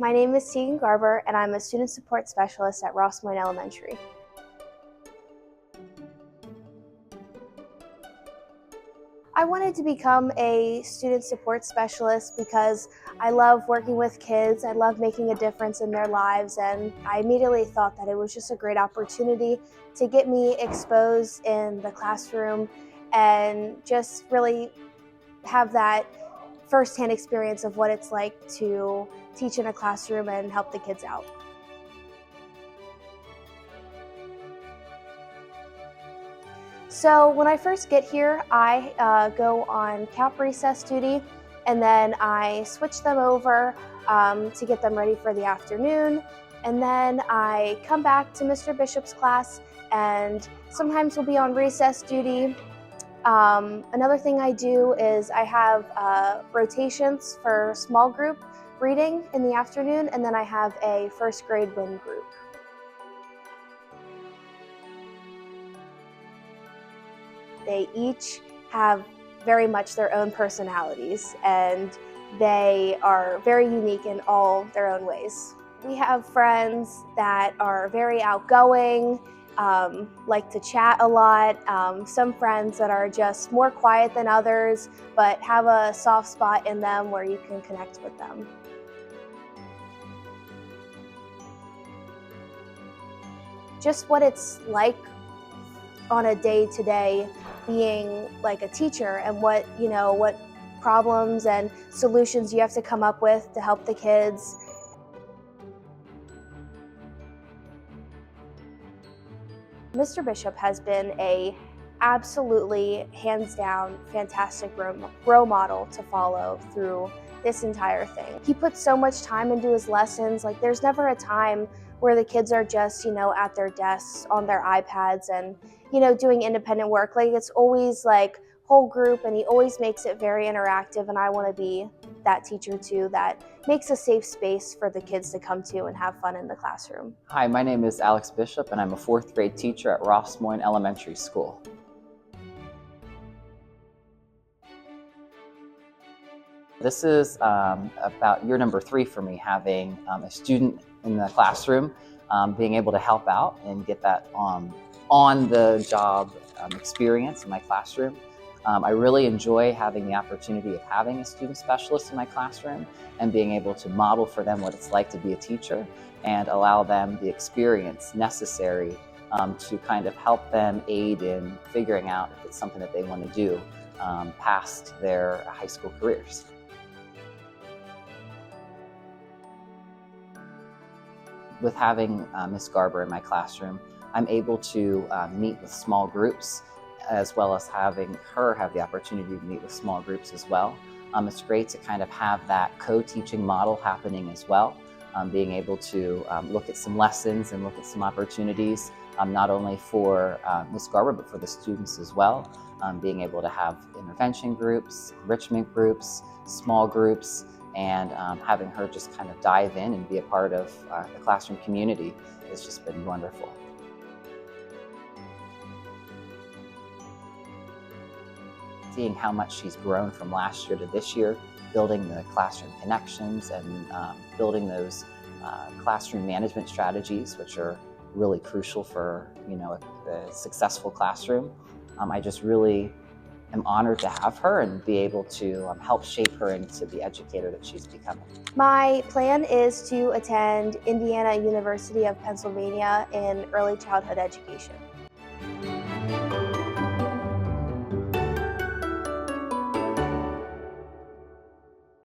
My name is Teagan Garber, and I'm a student support specialist at Rossmoyne Elementary. I wanted to become a student support specialist because I love working with kids, I love making a difference in their lives, and I immediately thought that it was just a great opportunity to get me exposed in the classroom and just really have that firsthand experience of what it's like to teach in a classroom and help the kids out. So when I first get here, I go on camp recess duty, and then I switch them over to get them ready for the afternoon. And then I come back to Mr. Bishop's class, and sometimes we'll be on recess duty. Another thing I do is I have rotations for small group reading in the afternoon, and then I have a first grade WIN group. They each have very much their own personalities, and they are very unique in all their own ways. We have friends that are very outgoing, like to chat a lot. Some friends that are just more quiet than others, but have a soft spot in them where you can connect with them. Just what it's like on a day-to-day being like a teacher, and what problems and solutions you have to come up with to help the kids. Mr. Bishop has been a absolutely hands down fantastic role model to follow through this entire thing. He puts so much time into his lessons. Like, there's never a time where the kids are just, at their desks on their iPads and, doing independent work. Like, it's always like whole group, and he always makes it very interactive, and I want to be that teacher too, that makes a safe space for the kids to come to and have fun in the classroom. Hi, my name is Alex Bishop, and I'm a 4th grade teacher at Rossmoyne Elementary School. This is about year number 3 for me, having a student in the classroom, being able to help out and get that on-the-job experience in my classroom. I really enjoy having the opportunity of having a student specialist in my classroom and being able to model for them what it's like to be a teacher and allow them the experience necessary to kind of help them aid in figuring out if it's something that they want to do past their high school careers. With having Ms. Garber in my classroom, I'm able to meet with small groups, as well as having her have the opportunity to meet with small groups as well. It's great to kind of have that co-teaching model happening as well, being able to look at some lessons and look at some opportunities, not only for Ms. Garber, but for the students as well, being able to have intervention groups, enrichment groups, small groups, and having her just kind of dive in and be a part of the classroom community has just been wonderful. Seeing how much she's grown from last year to this year, building the classroom connections and building those classroom management strategies, which are really crucial for a successful classroom. I just really am honored to have her and be able to help shape her into the educator that she's becoming. My plan is to attend Indiana University of Pennsylvania in early childhood education.